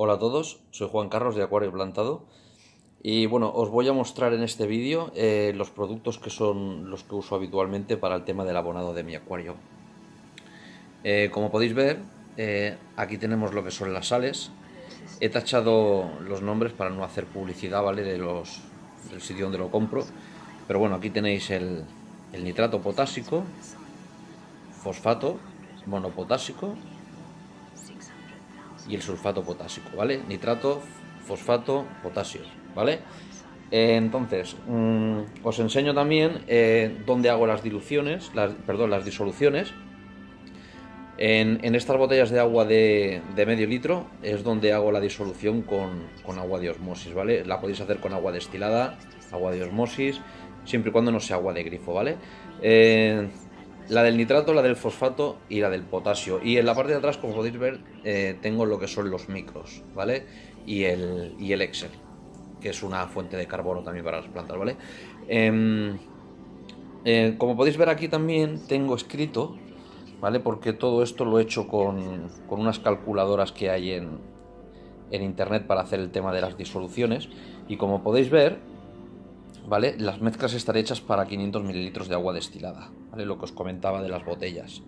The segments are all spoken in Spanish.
Hola a todos, soy Juan Carlos de Acuario Plantado y bueno, os voy a mostrar en este vídeo los productos que son los que uso habitualmente para el tema del abonado de mi acuario. Como podéis ver, aquí tenemos lo que son las sales. He tachado los nombres para no hacer publicidad, ¿vale? Del sitio donde lo compro. Pero bueno, aquí tenéis el nitrato potásico, fosfato, monopotásico y el sulfato potásico, ¿vale? Nitrato, fosfato, potasio, ¿vale? Entonces, os enseño también dónde hago las diluciones, las disoluciones. En estas botellas de agua de medio litro es donde hago la disolución con agua de osmosis, ¿vale? La podéis hacer con agua destilada, agua de osmosis, siempre y cuando no sea agua de grifo, ¿vale? La del nitrato, la del fosfato y la del potasio. Y en la parte de atrás, como podéis ver, tengo lo que son los micros, ¿vale? Y el Excel, que es una fuente de carbono también para las plantas, ¿vale? Como podéis ver aquí también tengo escrito, ¿vale? Porque todo esto lo he hecho con unas calculadoras que hay en internet para hacer el tema de las disoluciones. Y como podéis ver, ¿vale? Las mezclas están hechas para 500 mililitros de agua destilada, ¿vale? Lo que os comentaba de las botellas.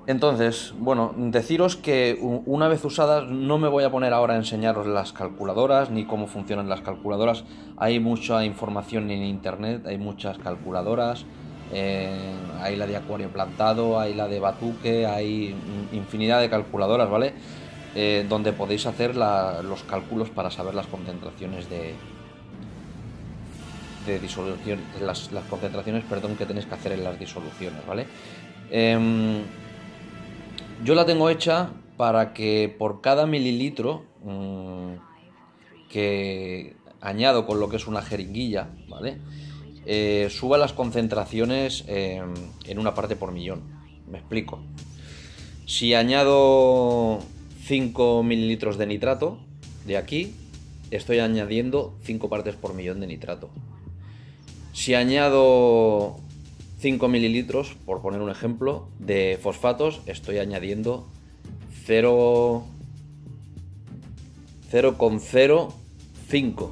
Entonces, bueno, deciros que una vez usadas, no me voy a poner ahora a enseñaros las calculadoras ni cómo funcionan las calculadoras. Hay mucha información en internet, hay muchas calculadoras. Hay la de Acuario Plantado, hay la de Batuque, hay infinidad de calculadoras, ¿vale? Donde podéis hacer los cálculos para saber las concentraciones de disolución, las concentraciones, perdón, que tenéis que hacer en las disoluciones, ¿vale? Yo la tengo hecha para que por cada mililitro que añado con lo que es una jeringuilla, ¿vale? Suba las concentraciones en una parte por millón. Me explico. Si añado 5 mililitros de nitrato de aquí, estoy añadiendo 5 partes por millón de nitrato. Si añado 5 mililitros, por poner un ejemplo, de fosfatos, estoy añadiendo 0,05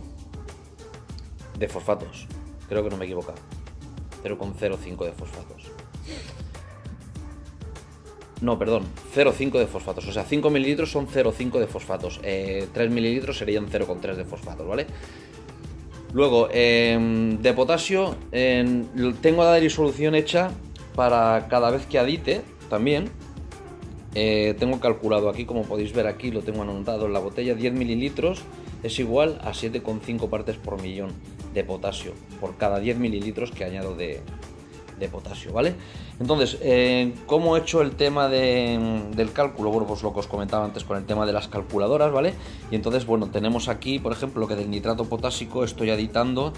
de fosfatos. Creo que no me he equivocado. 0,05 de fosfatos. No, perdón, 0,5 de fosfatos. O sea, 5 mililitros son 0,5 de fosfatos. 3 mililitros serían 0,3 de fosfatos, ¿vale? Luego, de potasio, tengo la disolución hecha para cada vez que adite también. Tengo calculado aquí, como podéis ver aquí, lo tengo anotado en la botella, 10 mililitros es igual a 7,5 partes por millón de potasio, por cada 10 mililitros que añado de potasio, ¿vale? Entonces, ¿cómo he hecho el tema del cálculo? Bueno, pues lo que os comentaba antes con el tema de las calculadoras, ¿vale? Y entonces, bueno, tenemos aquí, por ejemplo, que del nitrato potásico estoy aditando,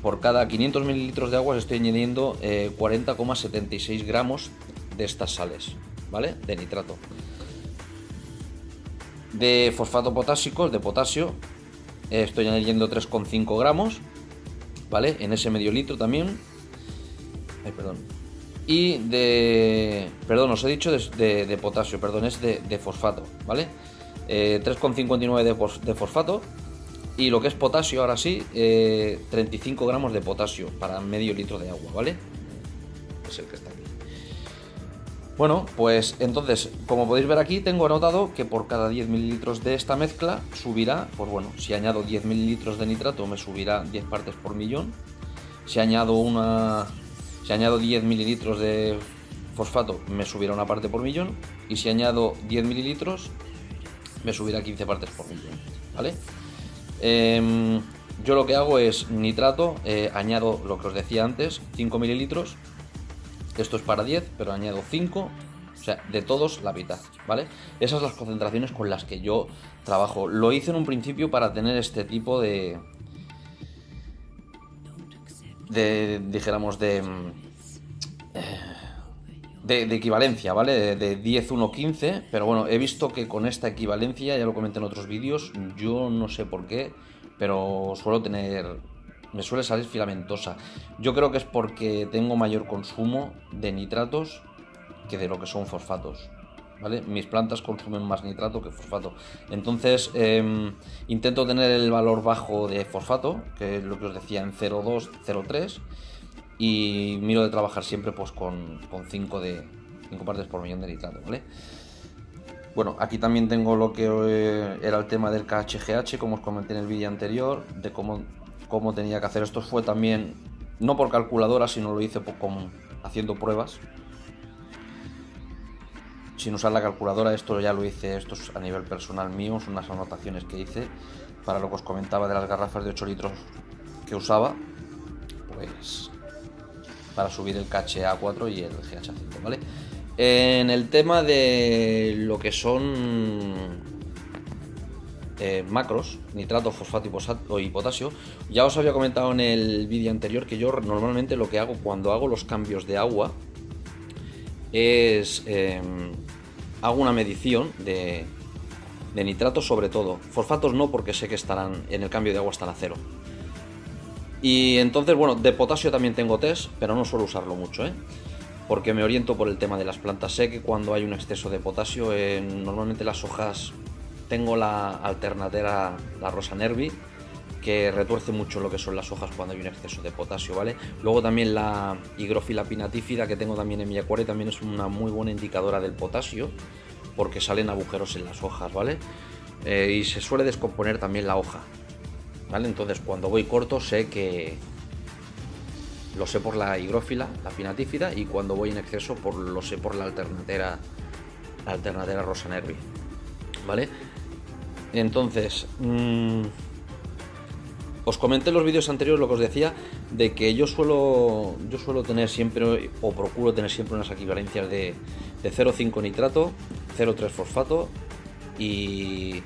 por cada 500 mililitros de agua estoy añadiendo 40,76 gramos de estas sales, ¿vale? De nitrato. De fosfato potásico, de potasio, estoy añadiendo 3,5 gramos, ¿vale? En ese medio litro también. Ay, perdón. Y perdón, os he dicho de potasio, perdón, es de fosfato, ¿vale? 3,59 de fosfato. Y lo que es potasio, ahora sí, 35 gramos de potasio para medio litro de agua, ¿vale? Es el que está aquí. Bueno, pues entonces, como podéis ver aquí, tengo anotado que por cada 10 mililitros de esta mezcla subirá, pues bueno, si añado 10 mililitros de nitrato me subirá 10 partes por millón. Si añado 10 mililitros de fosfato me subirá una parte por millón. Y si añado 10 mililitros me subirá 15 partes por millón, ¿vale? Yo lo que hago es nitrato, añado lo que os decía antes, 5 mililitros. Esto es para 10, pero añado 5, o sea, de todos la mitad, ¿vale? Esas son las concentraciones con las que yo trabajo. Lo hice en un principio para tener este tipo dijéramos, de equivalencia, ¿vale? De 10, 1, 15, pero bueno, he visto que con esta equivalencia, ya lo comenté en otros vídeos, yo no sé por qué, pero me suele salir filamentosa. Yo creo que es porque tengo mayor consumo de nitratos que de lo que son fosfatos, ¿vale? Mis plantas consumen más nitrato que fosfato. Entonces intento tener el valor bajo de fosfato, que es lo que os decía, en 0,2, 0,3, y miro de trabajar siempre pues con 5 partes por millón de nitrato, ¿vale? Bueno, aquí también tengo lo que era el tema del KHGH, como os comenté en el vídeo anterior, de cómo tenía que hacer. Esto fue también, no por calculadora, sino lo hice haciendo pruebas. Sin usar la calculadora, esto ya lo hice, esto es a nivel personal mío, son unas anotaciones que hice para lo que os comentaba de las garrafas de 8 litros que usaba, pues para subir el KHA4 y el GH5, ¿vale? En el tema de lo que son macros, nitrato, fosfato y potasio, ya os había comentado en el vídeo anterior que yo normalmente lo que hago cuando hago los cambios de agua es hago una medición de nitratos sobre todo, fosfatos no, porque sé que estarán en el cambio de agua están a 0. Y entonces, bueno, de potasio también tengo test, pero no suelo usarlo mucho, porque me oriento por el tema de las plantas. Sé que cuando hay un exceso de potasio, normalmente las hojas, tengo la alternatera, la Rosa Nervi, que retuerce mucho lo que son las hojas cuando hay un exceso de potasio, ¿vale? Luego también la Hygrophila pinnatifida, que tengo también en mi acuario, también es una muy buena indicadora del potasio, porque salen agujeros en las hojas, ¿vale? Y se suele descomponer también la hoja, ¿vale? Entonces cuando voy corto sé que lo sé por la Hygrophila, la pinnatifida, y cuando voy en exceso lo sé por la alternatera Rosa Nervi, ¿vale? Entonces os comenté en los vídeos anteriores lo que os decía de que yo suelo tener siempre, o procuro tener siempre, unas equivalencias de 0,5 nitrato, 0,3 fosfato y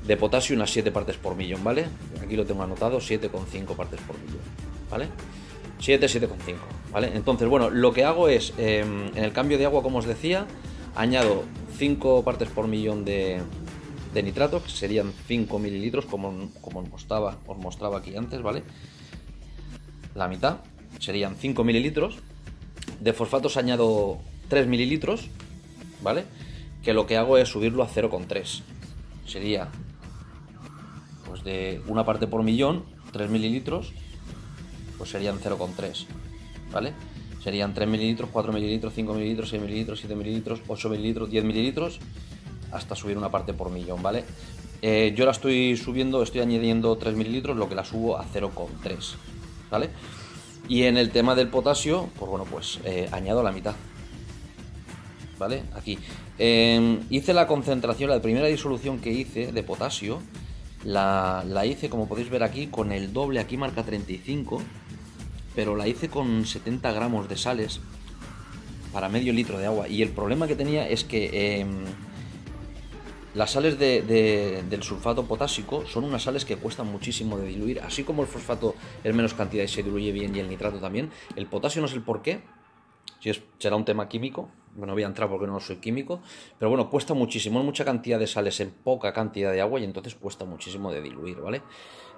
de potasio unas 7 partes por millón, ¿vale? Aquí lo tengo anotado, 7,5 partes por millón, ¿vale? 7,5, ¿vale? Entonces, bueno, lo que hago es, en el cambio de agua, como os decía, añado 5 partes por millón de nitrato, que serían 5 mililitros, como os mostraba aquí antes, ¿vale? La mitad, serían 5 mililitros. De fosfatos añado 3 mililitros, ¿vale? Que lo que hago es subirlo a 0,3. Sería, pues de una parte por millón, 3 mililitros, pues serían 0,3, ¿vale? Serían 3 mililitros, 4 mililitros, 5 mililitros, 6 mililitros, 7 mililitros, 8 mililitros, 10 mililitros, hasta subir una parte por millón, ¿vale? Yo la estoy añadiendo 3 mililitros, lo que la subo a 0,3, ¿vale? Y en el tema del potasio, pues bueno, pues añado la mitad, ¿vale? Aquí hice la concentración, la primera disolución que hice de potasio, la hice, como podéis ver aquí, con el doble. Aquí marca 35, pero la hice con 70 gramos de sales para medio litro de agua. Y el problema que tenía es que las sales del sulfato potásico son unas sales que cuestan muchísimo de diluir. Así como el fosfato es menos cantidad y se diluye bien, y el nitrato también, el potasio no sé el por qué. Será un tema químico, no voy a entrar porque no soy químico, pero bueno, cuesta muchísimo, es mucha cantidad de sales en poca cantidad de agua, y entonces cuesta muchísimo de diluir, ¿vale?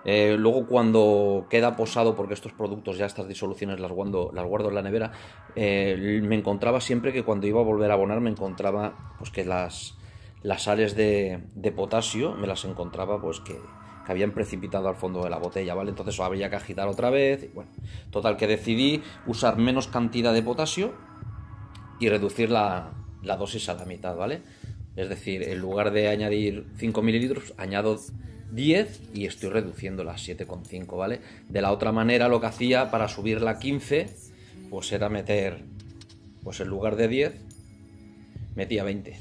Luego, cuando queda posado, porque estos productos, ya estas disoluciones las guardo en la nevera, me encontraba siempre que cuando iba a volver a abonar, me encontraba pues que las sales de potasio me las encontraba pues que habían precipitado al fondo de la botella, ¿vale? Entonces había que agitar otra vez, y bueno, total, que decidí usar menos cantidad de potasio y reducir la dosis a la mitad, ¿vale? Es decir, en lugar de añadir 5 mililitros, añado 10 y estoy reduciendo las 7,5, ¿vale? De la otra manera, lo que hacía para subirla a 15, pues era meter, pues en lugar de 10, metía 20,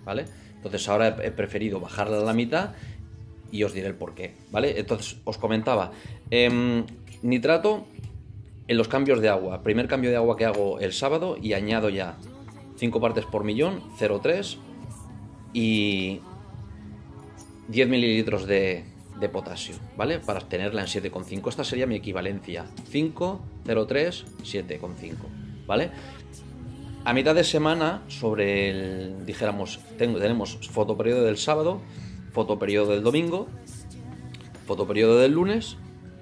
¿vale? Entonces ahora he preferido bajarla a la mitad y os diré el porqué, ¿vale? Entonces os comentaba, nitrato en los cambios de agua. Primer cambio de agua que hago el sábado, y añado ya 5 partes por millón, 0,3 y 10 mililitros de potasio, ¿vale? Para tenerla en 7,5. Esta sería mi equivalencia: 5, 0,3, 7,5, ¿vale? A mitad de semana, dijéramos, tenemos fotoperiodo del sábado, fotoperiodo del domingo, fotoperiodo del lunes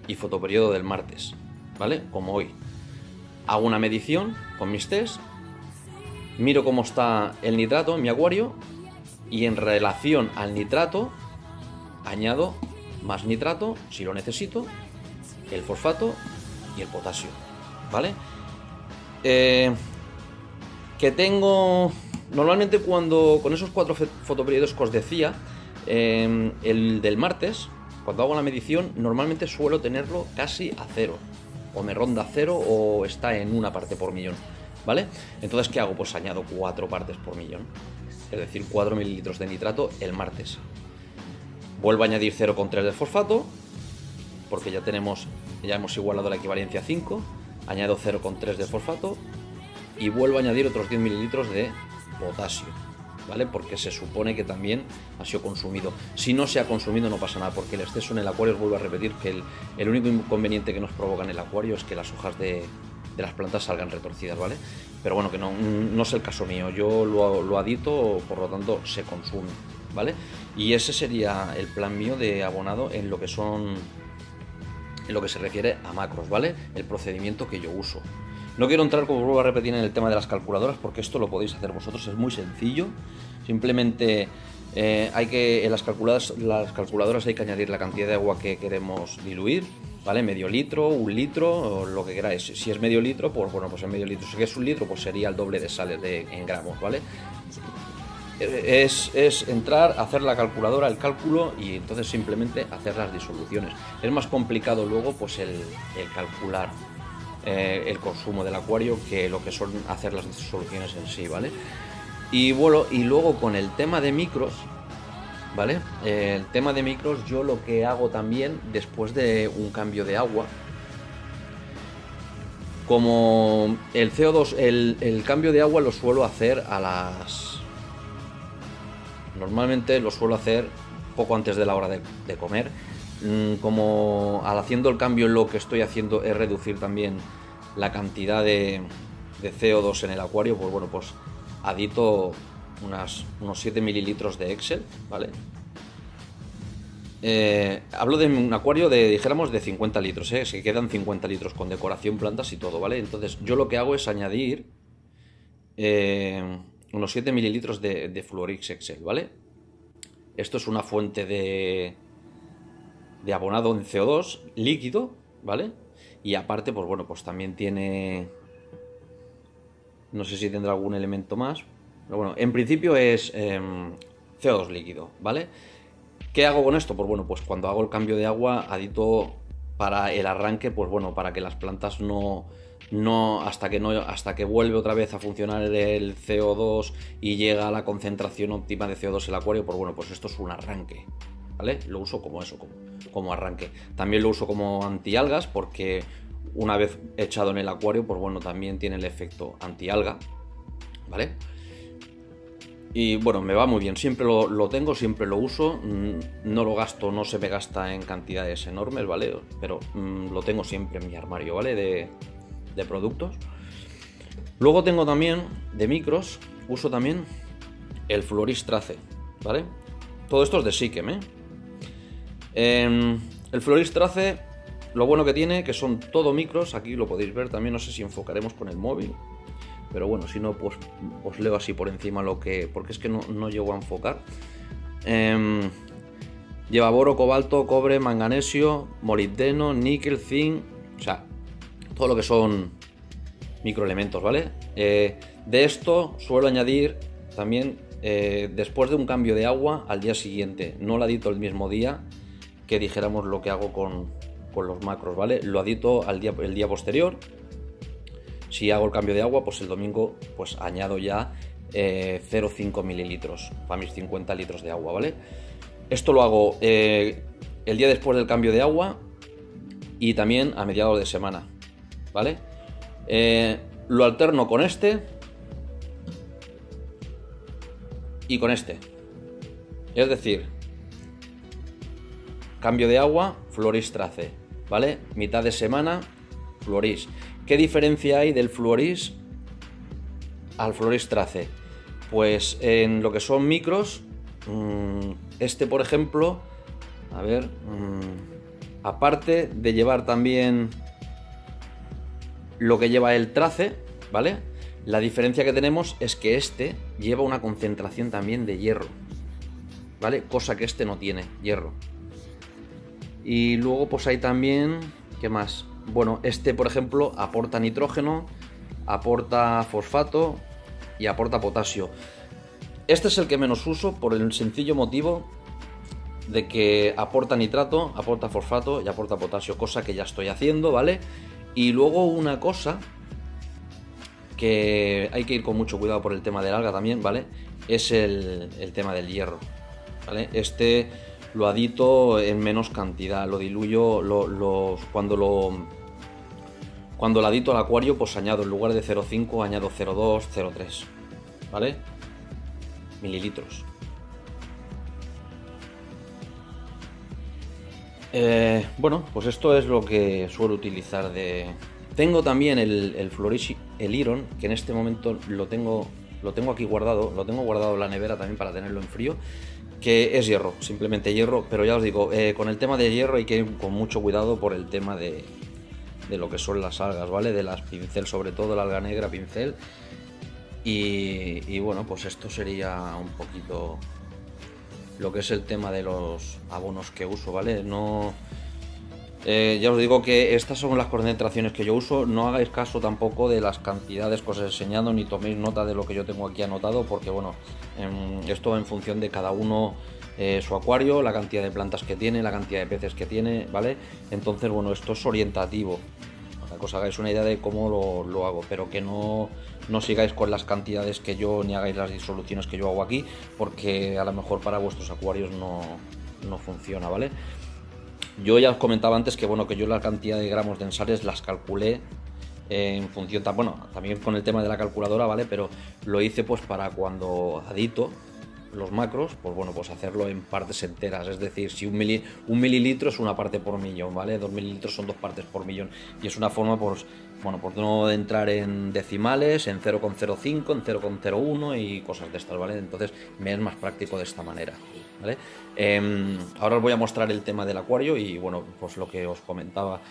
y fotoperiodo del martes, ¿vale? Como hoy. Hago una medición con mis test miro cómo está el nitrato en mi acuario y en relación al nitrato añado más nitrato si lo necesito, el fosfato y el potasio, ¿vale? Que tengo... Normalmente cuando con esos 4 fotoperiodos que os decía, el del martes, cuando hago la medición, normalmente suelo tenerlo casi a 0, o me ronda 0 o está en 1 parte por millón, ¿vale? Entonces, ¿qué hago? Pues añado 4 partes por millón, es decir, 4 mililitros de nitrato el martes. Vuelvo a añadir 0,3 de fosfato, porque ya hemos igualado la equivalencia a 5, añado 0,3 de fosfato y vuelvo a añadir otros 10 mililitros de potasio, ¿vale? Porque se supone que también ha sido consumido. Si no se ha consumido no pasa nada, porque el exceso en el acuario, os vuelvo a repetir, que el único inconveniente que nos provoca en el acuario es que las hojas de las plantas salgan retorcidas, ¿vale? Pero bueno, que no es el caso mío, yo lo adito, por lo tanto se consume, ¿vale? Y ese sería el plan mío de abonado en lo que se refiere a macros, ¿vale? El procedimiento que yo uso. No quiero entrar, como vuelvo a repetir, en el tema de las calculadoras, porque esto lo podéis hacer vosotros, es muy sencillo. Simplemente en las calculadoras hay que añadir la cantidad de agua que queremos diluir, ¿vale? Medio litro, 1 litro, o lo que queráis. Si es medio litro, pues bueno, pues en medio litro. Si es 1 litro, pues sería el doble de sales en gramos, ¿vale? Es entrar, hacer la calculadora, el cálculo, y entonces simplemente hacer las disoluciones. Es más complicado luego pues el calcular el consumo del acuario que lo que son hacer las disoluciones en sí, ¿vale? Y bueno, y luego con el tema de micros, ¿vale? El tema de micros, yo lo que hago también después de un cambio de agua, como el CO2, el cambio de agua lo suelo hacer normalmente lo suelo hacer poco antes de la hora de comer. Como al haciendo el cambio, lo que estoy haciendo es reducir también la cantidad de CO2 en el acuario, pues bueno, pues adito unos 7 mililitros de Excel, ¿vale? Hablo de un acuario dijéramos de 50 litros, se quedan 50 litros con decoración, plantas y todo, ¿vale? Entonces yo lo que hago es añadir unos 7 mililitros de Fluorix Excel, ¿vale? Esto es una fuente de abonado en CO2 líquido, ¿vale? Y aparte, pues bueno, pues también tiene... No sé si tendrá algún elemento más, pero bueno, en principio es CO2 líquido, ¿vale? ¿Qué hago con esto? Pues bueno, pues cuando hago el cambio de agua, adito para el arranque, pues bueno, para que las plantas hasta que vuelve otra vez a funcionar el CO2 y llega a la concentración óptima de CO2 en el acuario, pues bueno, pues esto es un arranque, ¿vale? Lo uso como eso, como arranque. También lo uso como antialgas, porque una vez echado en el acuario, pues bueno, también tiene el efecto antialga, ¿vale? Y bueno, me va muy bien, siempre lo tengo, siempre lo uso, no lo gasto, no se me gasta en cantidades enormes, ¿vale? Pero lo tengo siempre en mi armario, ¿vale? De productos. Luego tengo también, de micros, uso también el Fluorix Trace, ¿vale? Todo esto es de Sikem, ¿eh? El Fluorix Trace, lo bueno que tiene, que son todo micros, aquí lo podéis ver también, no sé si enfocaremos con el móvil, pero bueno, si no, pues os leo así por encima porque es que no llego a enfocar. Lleva boro, cobalto, cobre, manganesio, molibdeno, níquel, zinc, o sea, todo lo que son microelementos, ¿vale? De esto suelo añadir también después de un cambio de agua al día siguiente, no lo adito el mismo día que dijéramos lo que hago con los macros, ¿vale? Lo adito el día posterior. Si hago el cambio de agua, pues el domingo pues añado ya 0,5 mililitros para mis 50 litros de agua, ¿vale? Esto lo hago el día después del cambio de agua y también a mediados de semana, ¿vale? Lo alterno con este y con este. Es decir, cambio de agua, Fluorix Trace, ¿vale? Mitad de semana, Fluorix. ¿Qué diferencia hay del Fluorix al Fluorix Trace? Pues en lo que son micros, este por ejemplo, a ver, aparte de llevar también lo que lleva el trace, ¿vale? La diferencia que tenemos es que este lleva una concentración también de hierro, ¿vale? Cosa que este no tiene, hierro. Y luego pues hay también, ¿qué más? Bueno, este por ejemplo aporta nitrógeno, aporta fosfato y aporta potasio. Este es el que menos uso por el sencillo motivo de que aporta nitrato, aporta fosfato y aporta potasio, cosa que ya estoy haciendo, ¿vale? Y luego una cosa que hay que ir con mucho cuidado por el tema del alga también, ¿vale? Es el tema del hierro, ¿vale? Este lo adito en menos cantidad, lo diluyo, cuando lo adito al acuario, pues añado en lugar de 0,5, añado 0,2, 0,3, ¿vale? Mililitros. Bueno, pues esto es lo que suelo utilizar de... Tengo también el Flourish, el Iron, que en este momento lo tengo aquí guardado, lo tengo guardado en la nevera también para tenerlo en frío, que es hierro, simplemente hierro, pero ya os digo, con el tema de hierro hay que ir con mucho cuidado por el tema de lo que son las algas, ¿vale? De las pincel, sobre todo la alga negra pincel. Y bueno, pues esto sería un poquito lo que es el tema de los abonos que uso, ¿vale? No, ya os digo que estas son las concentraciones que yo uso. No hagáis caso tampoco de las cantidades que os he enseñado, ni toméis nota de lo que yo tengo aquí anotado, porque bueno, esto va en función de cada uno, su acuario, la cantidad de plantas que tiene, la cantidad de peces que tiene, ¿vale? Entonces, bueno, esto es orientativo, para que os hagáis una idea de cómo lo hago, pero que no sigáis con las cantidades que yo, ni hagáis las disoluciones que yo hago aquí, porque a lo mejor para vuestros acuarios no funciona, ¿vale? Yo ya os comentaba antes que bueno, que yo la cantidad de gramos de ensales las calculé en función, bueno, también con el tema de la calculadora, ¿vale? Pero lo hice pues para cuando adito los macros, pues bueno, pues hacerlo en partes enteras, es decir, si un mililitro es una parte por millón, ¿vale? 2 mililitros son 2 partes por millón, y es una forma, pues, bueno, pues no entrar en decimales, en 0,05, en 0,01 y cosas de estas, ¿vale? Entonces me es más práctico de esta manera, ¿vale? Ahora os voy a mostrar el tema del acuario y bueno, pues lo que os comentaba,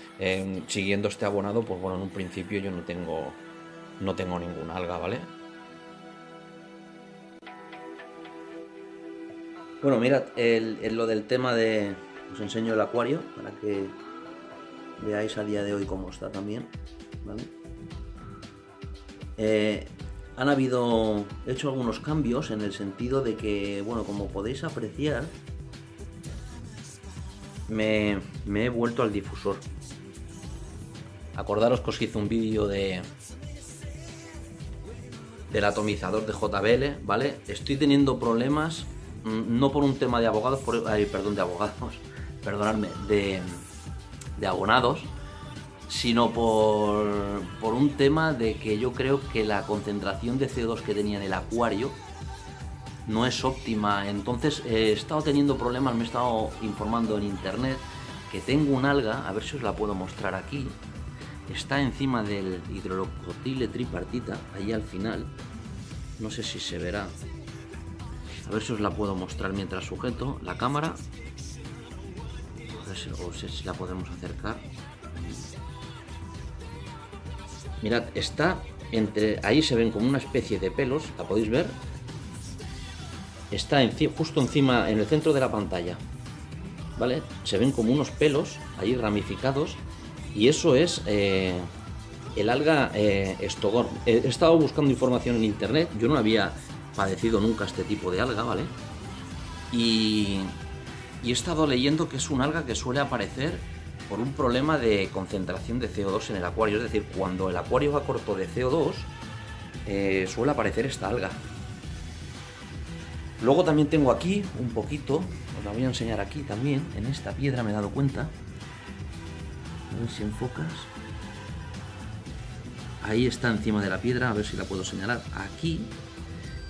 siguiendo este abonado, pues bueno, en un principio yo no tengo ninguna alga, ¿vale? Bueno, mirad, lo del tema de... Os enseño el acuario para que veáis a día de hoy cómo está también, ¿vale? He hecho algunos cambios en el sentido de que, bueno, como podéis apreciar, me he vuelto al difusor. Acordaros que os hice un vídeo del atomizador de JBL, ¿vale? Estoy teniendo problemas, no por un tema de abogados, perdonadme, de abonados, sino por un tema de que yo creo que la concentración de CO2 que tenía en el acuario no es óptima. Entonces he estado teniendo problemas, me he estado informando en internet que tengo un alga, a ver si os la puedo mostrar aquí, está encima del hidrocotile tripartita, ahí al final, no sé si se verá, a ver si os la puedo mostrar mientras sujeto la cámara, a ver si la podemos acercar. Mirad, está entre, ahí se ven como una especie de pelos, la podéis ver, está justo encima, en el centro de la pantalla, ¿vale? Se ven como unos pelos ahí ramificados y eso es el alga Stogor. He estado buscando información en internet, yo no había padecido nunca este tipo de alga, ¿vale? Y he estado leyendo que es un alga que suele aparecer por un problema de concentración de CO2 en el acuario, es decir, cuando el acuario va corto de CO2, suele aparecer esta alga. Luego también tengo aquí un poquito, os la voy a enseñar aquí también, en esta piedra me he dado cuenta, a ver si enfocas, ahí está encima de la piedra, a ver si la puedo señalar, aquí,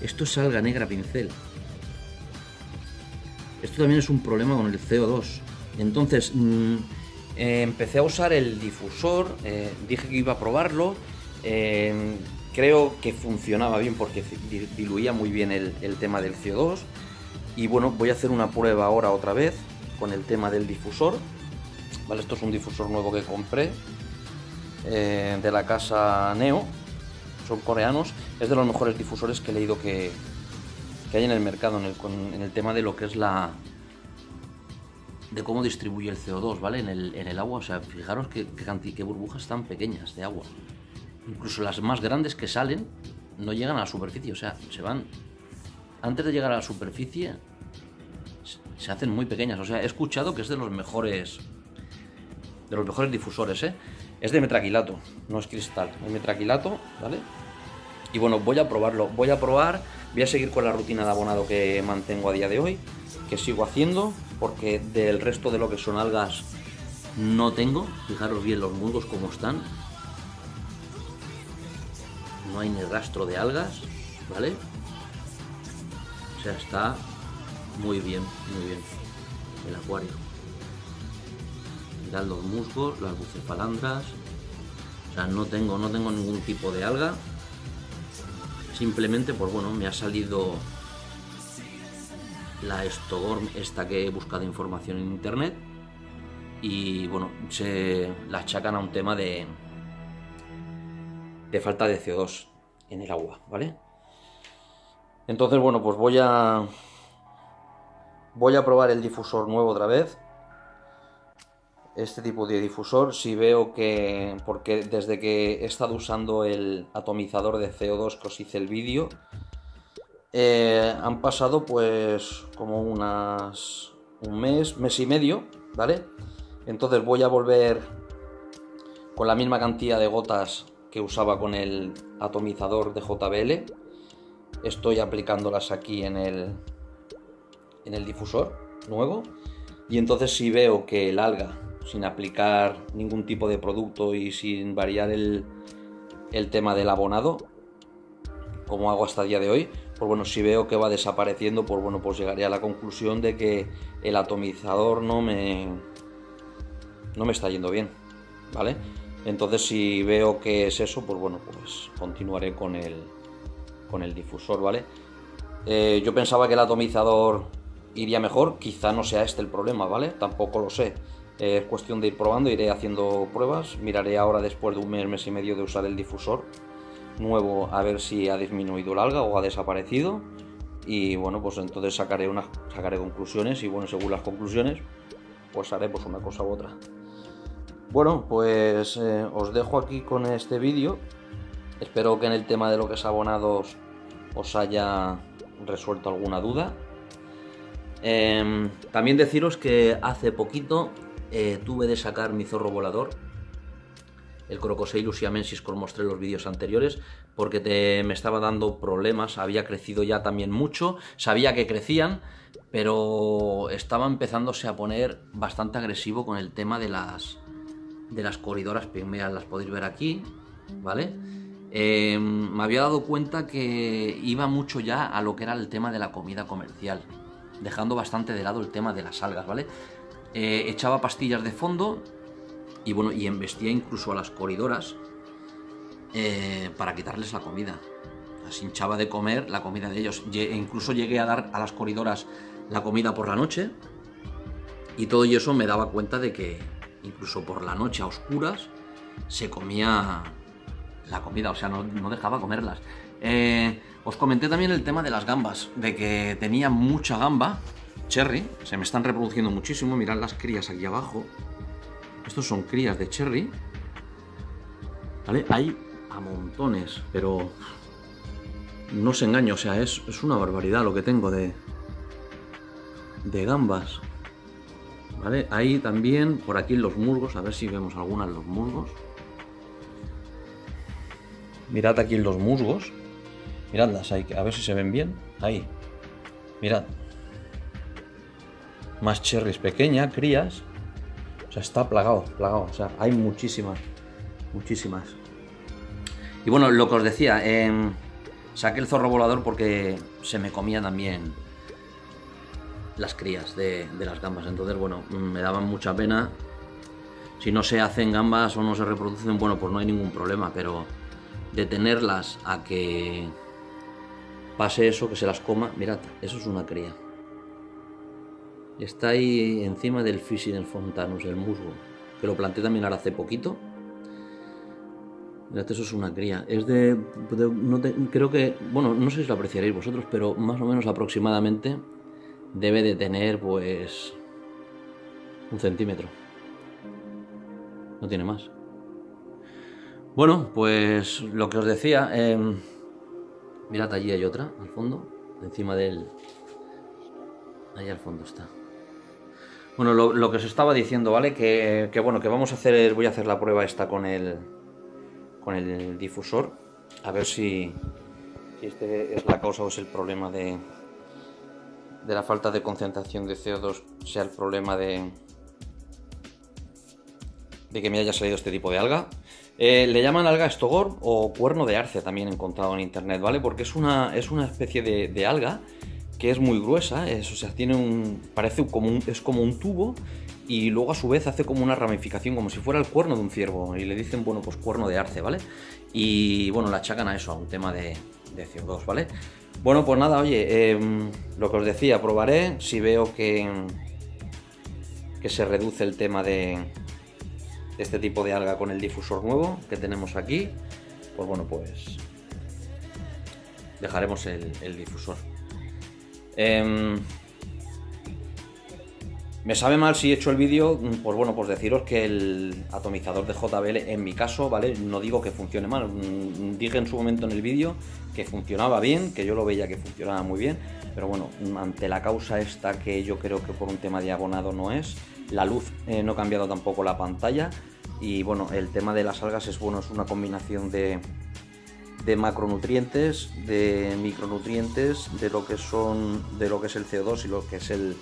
esto es alga negra pincel. Esto también es un problema con el CO2. Entonces empecé a usar el difusor, dije que iba a probarlo, creo que funcionaba bien porque diluía muy bien el tema del CO2. Y bueno, voy a hacer una prueba ahora otra vez con el tema del difusor, ¿vale? Esto es un difusor nuevo que compré de la casa Neo. son coreanos. Es de los mejores difusores que he leído que hay en el mercado en el tema de lo que es de cómo distribuye el CO2, ¿vale? En el agua. O sea, fijaros qué burbujas tan pequeñas de agua. Incluso las más grandes que salen no llegan a la superficie, o sea, se van. Antes de llegar a la superficie se hacen muy pequeñas. O sea, he escuchado que es de los mejores difusores, ¿eh? Es de metraquilato, no es cristal, es metraquilato, ¿vale? Y bueno, voy a probarlo, voy a seguir con la rutina de abonado que mantengo a día de hoy, que sigo haciendo, porque del resto de lo que son algas no tengo. Fijaros bien los musgos como están, no hay ni rastro de algas, ¿vale? O sea, está muy bien el acuario. Mirad los musgos, las bucefalandras. O sea, no tengo ningún tipo de alga. Simplemente, pues bueno, me ha salido la Stogorm esta que he buscado información en internet. Y bueno, se la achacan a un tema de falta de CO2 en el agua, ¿vale? Entonces, bueno, pues voy a probar el difusor nuevo otra vez. Este tipo de difusor, si veo que... Porque desde que he estado usando el atomizador de CO2 que os hice el vídeo, han pasado pues como un mes y medio, ¿vale? Entonces voy a volver con la misma cantidad de gotas que usaba con el atomizador de JBL. Estoy aplicándolas aquí en el difusor nuevo. Y entonces si veo que el alga, sin aplicar ningún tipo de producto y sin variar el tema del abonado, como hago hasta el día de hoy, pues bueno, si veo que va desapareciendo, pues bueno, pues llegaré a la conclusión de que el atomizador no me está yendo bien, ¿vale? Entonces si veo que es eso, pues bueno, pues continuaré con el difusor, ¿vale? Yo pensaba que el atomizador iría mejor, quizá no sea este el problema, ¿vale? Tampoco lo sé. Es cuestión de ir probando, iré haciendo pruebas, miraré ahora después de un mes y medio de usar el difusor nuevo a ver si ha disminuido el alga o ha desaparecido, y bueno, pues entonces sacaré conclusiones, y bueno, según las conclusiones pues haré pues una cosa u otra. Bueno, pues os dejo aquí con este vídeo. Espero que en el tema de lo que es abonados os haya resuelto alguna duda. También deciros que hace poquito tuve de sacar mi zorro volador, el Crocoseilus siamensis, que os mostré en los vídeos anteriores, porque me estaba dando problemas. Había crecido ya también mucho, sabía que crecían, pero estaba empezándose a poner bastante agresivo con el tema de las corridoras pigmeas. Las podéis ver aquí, ¿vale? Me había dado cuenta que iba mucho ya a lo que era el tema de la comida comercial, dejando bastante de lado el tema de las algas, ¿vale? Echaba pastillas de fondo y bueno, y embestía incluso a las corridoras para quitarles la comida. Las hinchaba de comer la comida de ellos. Incluso llegué a dar a las corridoras la comida por la noche, y todo eso me daba cuenta de que incluso por la noche a oscuras se comía la comida, o sea, no dejaba comerlas. Os comenté también el tema de las gambas, de que tenía mucha gamba cherry, se me están reproduciendo muchísimo. Mirad las crías aquí abajo, estos son crías de cherry, ¿vale? Hay a montones, pero no os engaño, o sea, es una barbaridad lo que tengo de gambas, ¿vale? Hay también por aquí los musgos, a ver si vemos algunas en los musgos. Mirad aquí en los musgos, miradlas, a ver si se ven bien. Ahí, mirad, más cherries pequeñas, crías. O sea, está plagado, o sea, hay muchísimas. Y bueno, lo que os decía, saqué el zorro volador porque se me comía también las crías de las gambas. Entonces, bueno, me daban mucha pena. Si no se hacen gambas o no se reproducen, bueno, pues no hay ningún problema, pero detenerlas a que pase eso, que se las coma. Mirad, eso es una cría. Está ahí encima del Physinelfontanus, el musgo, que lo planté también ahora hace poquito. Mirad, eso es una cría. Es creo que, bueno, no sé si lo apreciaréis vosotros, pero más o menos aproximadamente debe de tener, pues, 1 centímetro. No tiene más. Bueno, pues lo que os decía, mirad, allí hay otra, al fondo, encima del... Ahí al fondo está. Bueno, lo que os estaba diciendo, ¿vale? Que bueno, que voy a hacer la prueba esta con el difusor, a ver si este es la causa o es el problema de la falta de concentración de CO2, sea el problema de que me haya salido este tipo de alga. Le llaman alga estogor o cuerno de arce, también he encontrado en internet, ¿vale? Porque es una especie de alga que es muy gruesa, o sea, parece es como un tubo, y luego a su vez hace como una ramificación, como si fuera el cuerno de un ciervo, y le dicen, bueno, pues cuerno de arce, ¿vale? Y bueno, la achacan a eso, a un tema de CO2, ¿vale? Bueno, pues nada, oye, lo que os decía, probaré, si veo que se reduce el tema de este tipo de alga con el difusor nuevo que tenemos aquí, pues bueno, pues dejaremos el difusor. Me sabe mal si he hecho el vídeo, pues bueno, pues deciros que el atomizador de JBL, en mi caso, ¿vale? No digo que funcione mal, dije en su momento en el vídeo que funcionaba bien, que yo lo veía que funcionaba muy bien, pero bueno, ante la causa esta, que yo creo que por un tema de abonado no es, la luz, no ha cambiado tampoco la pantalla, y bueno, el tema de las algas es bueno, es una combinación de macronutrientes, de micronutrientes, de lo que es el CO2 y lo que es el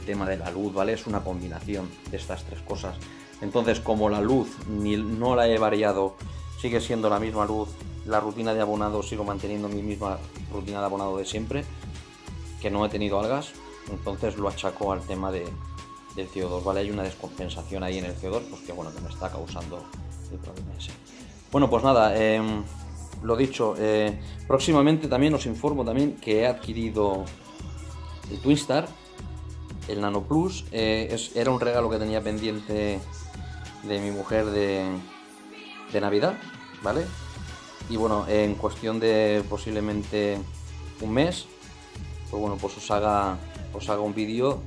tema de la luz, ¿vale? Es una combinación de estas tres cosas. Entonces, como la luz no la he variado, sigue siendo la misma luz, la rutina de abonado, sigo manteniendo mi misma rutina de abonado de siempre, que no he tenido algas, entonces lo achaco al tema del CO2, ¿vale? Hay una descompensación ahí en el CO2, pues que bueno, que me está causando el problema ese. Bueno, pues nada, lo dicho, próximamente también os informo también que he adquirido el Twinstar, el Nano Plus. Era un regalo que tenía pendiente de mi mujer de Navidad, ¿vale? Y bueno, en cuestión de posiblemente un mes, pues bueno, pues os haga un vídeo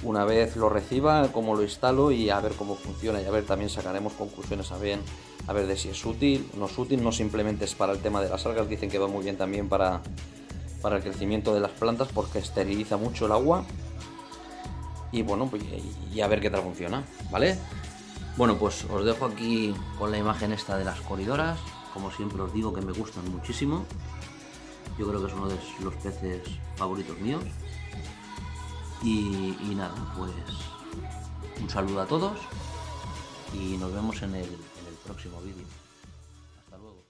una vez lo reciba, cómo lo instalo y a ver cómo funciona, y a ver, también sacaremos conclusiones a ver de si es útil, no es útil, no simplemente es para el tema de las algas, dicen que va muy bien también para el crecimiento de las plantas porque esteriliza mucho el agua, y bueno, pues y a ver qué tal funciona, ¿vale? Bueno, pues os dejo aquí con la imagen esta de las coridoras, como siempre os digo que me gustan muchísimo, yo creo que es uno de los peces favoritos míos, y nada, pues un saludo a todos y nos vemos en el próximo vídeo. Hasta luego.